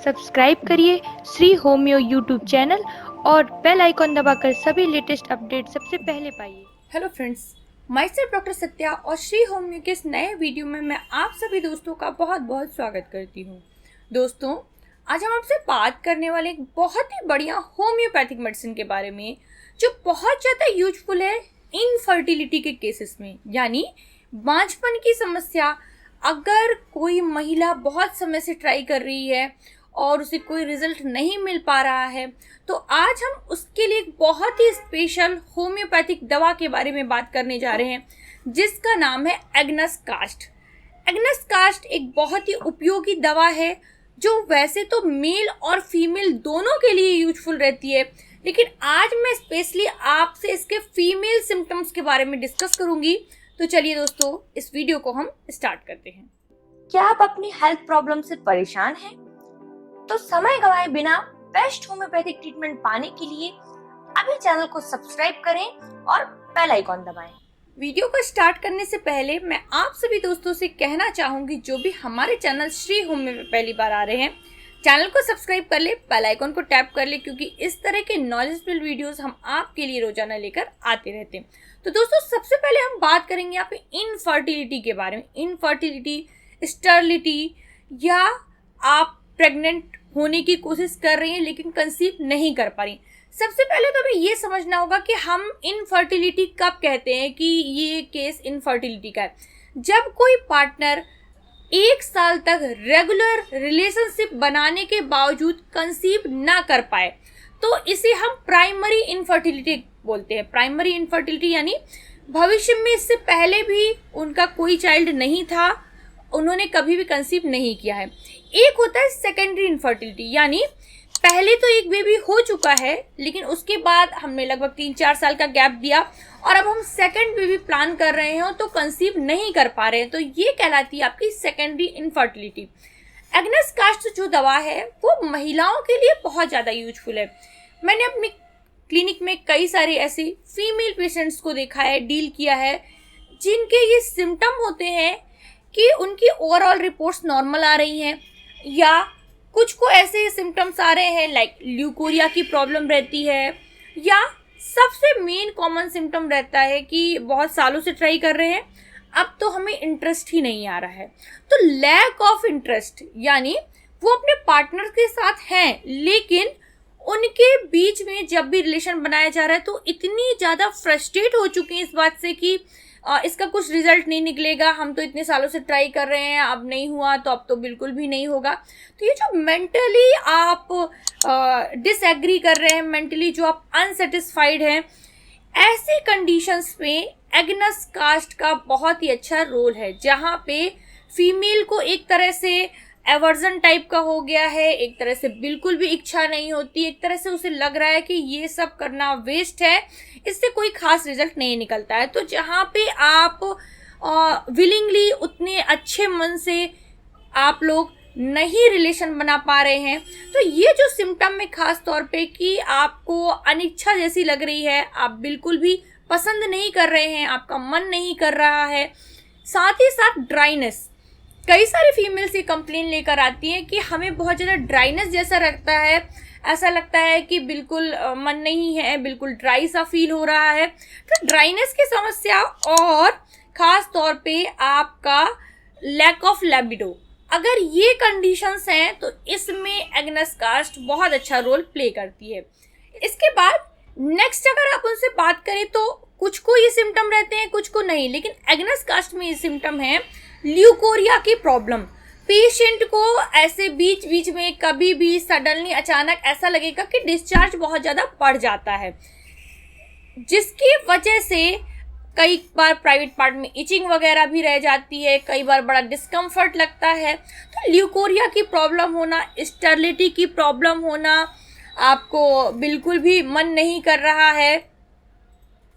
Subscribe करिए Shri homeo YouTube channel और bell icon दबाकर सभी लेटेस्ट अपडेट सबसे पहले पाइए। Hello friends, my self doctor Satya और श्री होम्यो के इस नए वीडियो में मैं आप सभी दोस्तों का बहुत बहुत स्वागत करती हूँ। दोस्तों, आज हम आपसे बात करने वाले एक बहुत ही बढ़िया होम्योपैथिक मेडिसिन के बारे में जो बहुत ज़्यादा यूजफुल है इनफर्टिलिटी के केसेस में, यानी बांझपन की समस्या। अगर कोई महिला बहुत समय से ट्राई कर रही है और उसे कोई रिजल्ट नहीं मिल पा रहा है, तो आज हम उसके लिए एक बहुत ही स्पेशल होम्योपैथिक दवा के बारे में बात करने जा रहे हैं, जिसका नाम है एग्नस कास्ट। एग्नस कास्ट एक बहुत ही उपयोगी दवा है जो वैसे तो मेल और फीमेल दोनों के लिए यूजफुल रहती है, लेकिन आज मैं स्पेशली आपसे इसके फीमेल सिम्टम्स के बारे में डिस्कस करूंगी। तो चलिए दोस्तों, इस वीडियो को हम स्टार्ट करते हैं। क्या आप अपनी हेल्थ प्रॉब्लम से परेशान हैं? तो समय गंवाए बिना बेस्ट होम्योपैथिक ट्रीटमेंट पाने के लिए अभी चैनल को सब्सक्राइब करें और बेल आइकॉन दबाएं। वीडियो को स्टार्ट करने से पहले मैं आप सभी दोस्तों से कहना चाहूंगी, जो भी हमारे चैनल श्री होम्यो में पहली बार आ रहे हैं, चैनल को सब्सक्राइब कर ले, बेल आइकॉन को टैप कर ले, क्योंकि इस तरह के नॉलेजेबल वीडियोस हम आपके लिए रोजाना लेकर आते रहते हैं। तो दोस्तों, सबसे पहले हम बात करेंगे यहाँ पे इनफर्टिलिटी के बारे में। इनफर्टिलिटी, स्टरलिटी, या आप प्रेग्नेंट होने की कोशिश कर रही हैं लेकिन कंसीव नहीं कर पा रही। सबसे पहले तो हमें ये समझना होगा कि हम इनफर्टिलिटी कब कहते हैं कि ये केस इनफर्टिलिटी का है। जब कोई पार्टनर 1 साल तक रेगुलर रिलेशनशिप बनाने के बावजूद कंसीव ना कर पाए, तो इसे हम प्राइमरी इनफर्टिलिटी बोलते हैं। प्राइमरी इनफर्टिलिटी यानी भविष्य में इससे पहले भी उनका कोई चाइल्ड नहीं था, उन्होंने कभी भी कंसीव नहीं किया है। एक होता है सेकेंडरी इनफर्टिलिटी, यानी पहले तो एक बेबी हो चुका है लेकिन उसके बाद हमने लगभग 3-4 साल का गैप दिया और अब हम सेकेंड बेबी प्लान कर रहे हैं तो कंसीव नहीं कर पा रहे हैं, तो ये कहलाती है आपकी सेकेंडरी इनफर्टिलिटी। एग्नस कास्ट जो दवा है वो महिलाओं के लिए बहुत ज़्यादा यूजफुल है। मैंने अपनी क्लिनिक में कई सारे ऐसे फीमेल पेशेंट्स को देखा है, डील किया है, जिनके ये सिम्टम होते हैं कि उनकी ओवरऑल रिपोर्ट्स नॉर्मल आ रही हैं, या कुछ को ऐसे सिम्टम्स आ रहे हैं लाइक ल्यूकोरिया की प्रॉब्लम रहती है, या सबसे मेन कॉमन सिम्टम रहता है कि बहुत सालों से ट्राई कर रहे हैं, अब तो हमें इंटरेस्ट ही नहीं आ रहा है। तो लैक ऑफ इंटरेस्ट, यानी वो अपने पार्टनर के साथ हैं लेकिन उनके बीच में जब भी रिलेशन बनाया जा रहा है तो इतनी ज़्यादा फ्रस्ट्रेट हो चुके हैं इस बात से कि इसका कुछ रिजल्ट नहीं निकलेगा, हम तो इतने सालों से ट्राई कर रहे हैं, अब नहीं हुआ तो अब तो बिल्कुल भी नहीं होगा। तो ये जो मेंटली आप डिसएग्री कर रहे हैं, मेंटली जो आप अनसेटिस्फाइड हैं, ऐसी कंडीशंस में एग्नस कास्ट का बहुत ही अच्छा रोल है, जहाँ पे फीमेल को एक तरह से एवर्जन टाइप का हो गया है, एक तरह से बिल्कुल भी इच्छा नहीं होती, एक तरह से उसे लग रहा है कि ये सब करना वेस्ट है, इससे कोई खास रिजल्ट नहीं निकलता है। तो जहाँ पे आप विलिंगली उतने अच्छे मन से आप लोग नहीं रिलेशन बना पा रहे हैं, तो ये जो सिम्टम है खास तौर पे कि आपको अनिच्छा जैसी लग रही है, आप बिल्कुल भी पसंद नहीं कर रहे हैं, आपका मन नहीं कर रहा है, साथ ही साथ ड्राइनेस। कई सारी फीमेल्स ये कंप्लेन लेकर आती हैं कि हमें बहुत ज़्यादा ड्राइनेस जैसा लगता है, ऐसा लगता है कि बिल्कुल मन नहीं है, बिल्कुल ड्राई सा फील हो रहा है। तो ड्राइनेस की समस्या और ख़ास तौर पे आपका लैक ऑफ लिबिडो, अगर ये कंडीशंस हैं तो इसमें एग्नस कास्ट बहुत अच्छा रोल प्ले करती है। इसके बाद नेक्स्ट अगर आप उनसे बात करें तो कुछ को ये सिम्टम रहते हैं, कुछ को नहीं, लेकिन एग्नस कास्ट में ये सिम्टम है ल्यूकोरिया की प्रॉब्लम। पेशेंट को ऐसे बीच बीच में कभी भी सडनली अचानक ऐसा लगेगा कि डिस्चार्ज बहुत ज़्यादा बढ़ जाता है, जिसकी वजह से कई बार प्राइवेट पार्ट में इचिंग वगैरह भी रह जाती है, कई बार बड़ा डिस्कम्फर्ट लगता है। तो ल्यूकोरिया की प्रॉब्लम होना, स्टरलिटी की प्रॉब्लम होना, आपको बिल्कुल भी मन नहीं कर रहा है,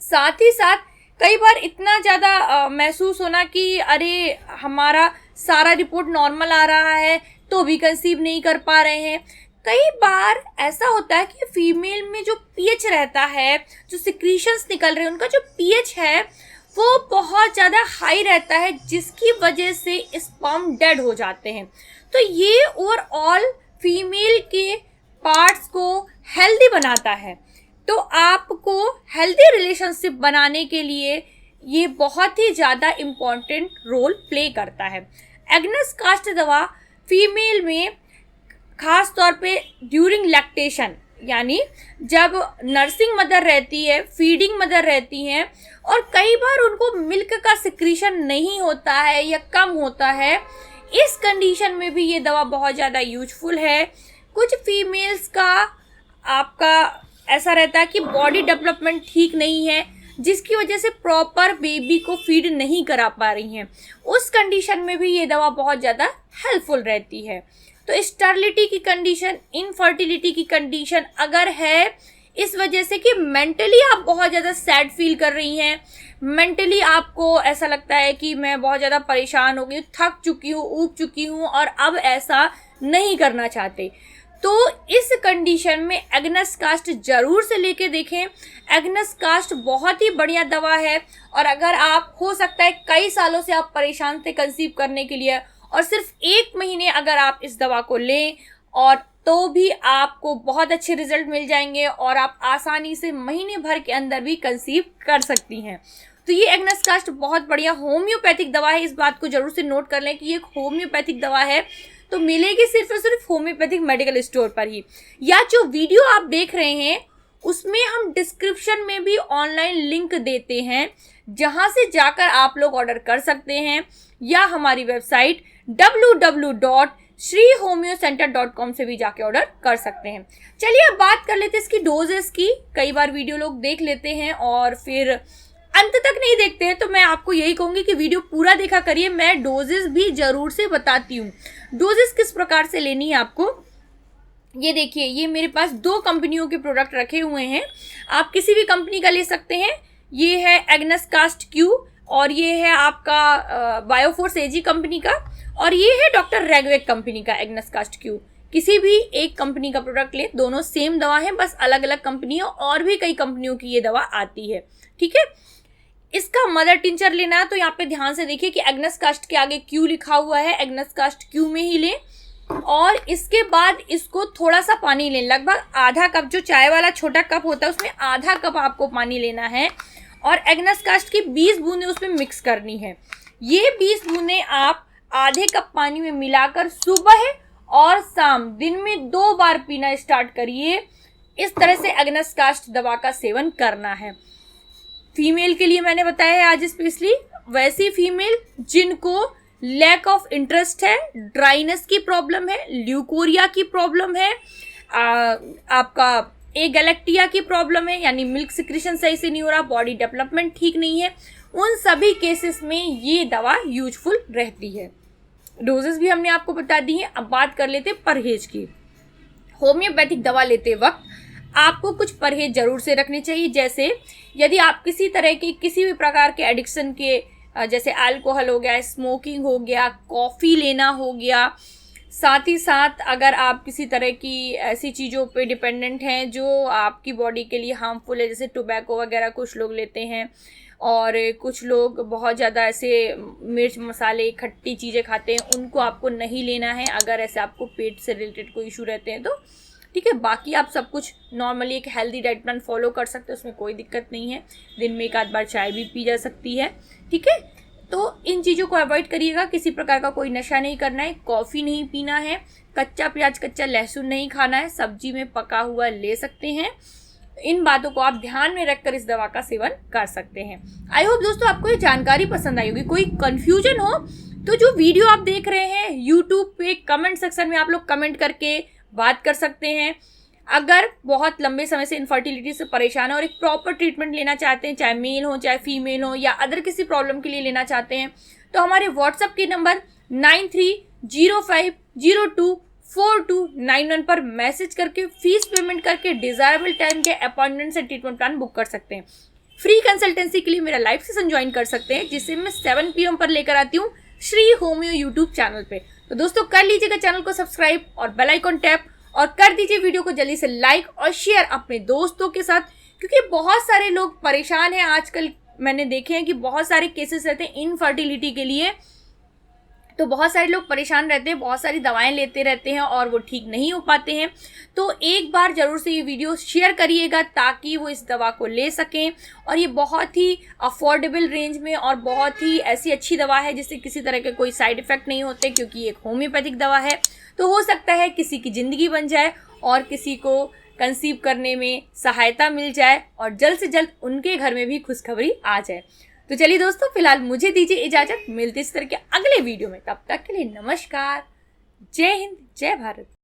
साथ ही साथ कई बार इतना ज़्यादा महसूस होना कि अरे हमारा सारा रिपोर्ट नॉर्मल आ रहा है तो भी कंसीव नहीं कर पा रहे हैं। कई बार ऐसा होता है कि फीमेल में जो पीएच रहता है, जो सिक्रीशंस निकल रहे हैं, उनका जो पीएच है वो बहुत ज़्यादा हाई रहता है, जिसकी वजह से स्पर्म डेड हो जाते हैं। तो ये ओवरऑल फीमेल के पार्ट्स को हेल्दी बनाता है। तो आपको हेल्दी रिलेशनशिप बनाने के लिए ये बहुत ही ज़्यादा इम्पॉर्टेंट रोल प्ले करता है। एग्नेस कास्ट दवा फीमेल में खास तौर पे ड्यूरिंग लैक्टेशन, यानी जब नर्सिंग मदर रहती है, फीडिंग मदर रहती हैं और कई बार उनको मिल्क का सिक्रीशन नहीं होता है या कम होता है, इस कंडीशन में भी ये दवा बहुत ज़्यादा यूजफुल है। कुछ फीमेल्स का आपका ऐसा रहता है कि बॉडी डेवलपमेंट ठीक नहीं है, जिसकी वजह से प्रॉपर बेबी को फीड नहीं करा पा रही हैं। उस कंडीशन में भी ये दवा बहुत ज़्यादा हेल्पफुल रहती है। तो स्टरलिटी की कंडीशन, इनफर्टिलिटी की कंडीशन अगर है, इस वजह से कि मेंटली आप बहुत ज़्यादा सैड फील कर रही हैं, मेंटली आपको ऐसा लगता है कि मैं बहुत ज़्यादा परेशान हो गई, थक चुकी हूँ, ऊब चुकी हूँ और अब ऐसा नहीं करना चाहते, तो इस कंडीशन में एग्नेस कास्ट जरूर से लेके देखें। एग्नेस कास्ट बहुत ही बढ़िया दवा है और अगर आप, हो सकता है कई सालों से आप परेशान थे कंसीव करने के लिए और सिर्फ 1 महीने अगर आप इस दवा को लें और तो भी आपको बहुत अच्छे रिजल्ट मिल जाएंगे और आप आसानी से महीने भर के अंदर भी कंसीव कर सकती हैं। तो ये एग्नेस कास्ट बहुत बढ़िया होम्योपैथिक दवा है। इस बात को जरूर से नोट कर लें कि ये एक होम्योपैथिक दवा है, तो मिलेगी सिर्फ और सिर्फ होम्योपैथिक मेडिकल स्टोर पर ही। या जो वीडियो आप देख रहे हैं उसमें हम डिस्क्रिप्शन में भी ऑनलाइन लिंक देते हैं, जहां से जाकर आप लोग ऑर्डर कर सकते हैं, या हमारी वेबसाइट www.shrihomeo.com से भी जाके ऑर्डर कर सकते हैं। चलिए अब बात कर लेते हैं इसकी डोजेस की। कई बार वीडियो लोग देख लेते हैं और फिर अंत तक नहीं देखते हैं, तो मैं आपको यही कहूंगी कि वीडियो पूरा देखा करिए। मैं डोजेस भी जरूर से बताती हूँ। डोजेस किस प्रकार से लेनी है आपको, ये देखिए, ये मेरे पास 2 कंपनियों के प्रोडक्ट रखे हुए हैं, आप किसी भी कंपनी का ले सकते हैं। ये है एग्नेस कास्ट क्यू और ये है आपका बायोफोर्स एजी कंपनी का, और ये है डॉक्टर रेगवेक कंपनी का एग्नेस कास्ट क्यू। किसी भी एक कंपनी का प्रोडक्ट ले, दोनों सेम दवा है, बस अलग अलग कंपनियों और भी कई कंपनियों की ये दवा आती है। ठीक है, इसका मदर टिंचर लेना है तो यहाँ पे ध्यान से देखिए कि एग्नेस कास्ट के आगे क्यू लिखा हुआ है, एग्नेस कास्ट क्यू में ही लें। और इसके बाद इसको थोड़ा सा पानी लें, लगभग आधा कप, जो चाय वाला छोटा कप होता है उसमें आधा कप आपको पानी लेना है और एग्नेस कास्ट की 20 बूंदें उसमें मिक्स करनी है। ये 20 बूंदें आप आधे कप पानी में मिलाकर सुबह और शाम दिन में 2 बार पीना स्टार्ट करिए। इस तरह से एग्नेस कास्ट दवा का सेवन करना है। फीमेल के लिए मैंने बताया है आज स्पेशली, वैसी फीमेल जिनको लैक ऑफ इंटरेस्ट है, ड्राइनेस की प्रॉब्लम है, ल्यूकोरिया की प्रॉब्लम है, आपका एगैलेक्टिया की प्रॉब्लम है, यानी मिल्क सिक्रीशन सही से नहीं हो रहा, बॉडी डेवलपमेंट ठीक नहीं है, उन सभी केसेस में ये दवा यूजफुल रहती है। डोजेस भी हमने आपको बता दी है। अब बात कर लेते हैं परहेज की। होम्योपैथिक दवा लेते वक्त आपको कुछ परहेज जरूर से रखने चाहिए, जैसे यदि आप किसी तरह के किसी भी प्रकार के एडिक्शन के, जैसे अल्कोहल हो गया, स्मोकिंग हो गया, कॉफ़ी लेना हो गया, साथ ही साथ अगर आप किसी तरह की ऐसी चीज़ों पे डिपेंडेंट हैं जो आपकी बॉडी के लिए हार्मफुल है, जैसे टोबैको वगैरह कुछ लोग लेते हैं और कुछ लोग बहुत ज़्यादा ऐसे मिर्च मसाले खट्टी चीज़ें खाते हैं, उनको आपको नहीं लेना है अगर ऐसे आपको पेट से रिलेटेड कोई इशू रहते हैं तो। ठीक है, बाकी आप सब कुछ नॉर्मली एक हेल्दी डाइट प्लान फॉलो कर सकते हैं, उसमें कोई दिक्कत नहीं है। दिन में 1 आध बार चाय भी पी जा सकती है। ठीक है, तो इन चीज़ों को अवॉइड करिएगा। किसी प्रकार का कोई नशा नहीं करना है, कॉफ़ी नहीं पीना है, कच्चा प्याज कच्चा लहसुन नहीं खाना है, सब्जी में पका हुआ ले सकते हैं। इन बातों को आप ध्यान में रखकर इस दवा का सेवन कर सकते हैं। आई होप दोस्तों आपको ये जानकारी पसंद आई होगी। कोई कंफ्यूजन हो तो जो वीडियो आप देख रहे हैं यूट्यूब पे कमेंट सेक्शन में आप लोग कमेंट करके बात कर सकते हैं। अगर बहुत लंबे समय से इनफर्टिलिटी से परेशान है और एक प्रॉपर ट्रीटमेंट लेना चाहते हैं, चाहे मेल हो चाहे फीमेल हो या अदर किसी प्रॉब्लम के लिए लेना चाहते हैं, तो हमारे व्हाट्सएप के नंबर 9305024291 पर मैसेज करके फीस पेमेंट करके डिजायरेबल टाइम के अपॉइंटमेंट से ट्रीटमेंट प्लान बुक कर सकते हैं। फ्री कंसल्टेंसी के लिए मेरा लाइव सेशन ज्वाइन कर सकते हैं, जिसे मैं 7 PM पर लेकर आती हूँ श्री होम्यो यूट्यूब चैनल पे। तो दोस्तों कर लीजिएगा चैनल को सब्सक्राइब और बेल आइकन टैप, और कर दीजिए वीडियो को जल्दी से लाइक और शेयर अपने दोस्तों के साथ, क्योंकि बहुत सारे लोग परेशान हैं आजकल। मैंने देखे हैं कि बहुत सारे केसेस रहते हैं इनफर्टिलिटी के लिए, तो बहुत सारे लोग परेशान रहते हैं, बहुत सारी दवाएं लेते रहते हैं और वो ठीक नहीं हो पाते हैं। तो एक बार ज़रूर से ये वीडियो शेयर करिएगा ताकि वो इस दवा को ले सकें। और ये बहुत ही अफोर्डेबल रेंज में और बहुत ही ऐसी अच्छी दवा है जिससे किसी तरह के कोई साइड इफ़ेक्ट नहीं होते, क्योंकि ये एक होम्योपैथिक दवा है। तो हो सकता है किसी की ज़िंदगी बन जाए और किसी को कंसीव करने में सहायता मिल जाए और जल्द से जल्द उनके घर में भी खुशखबरी आ जाए। तो चलिए दोस्तों, फिलहाल मुझे दीजिए इजाजत। मिलते इस तरह के अगले वीडियो में, तब तक के लिए नमस्कार। जय हिंद, जय भारत।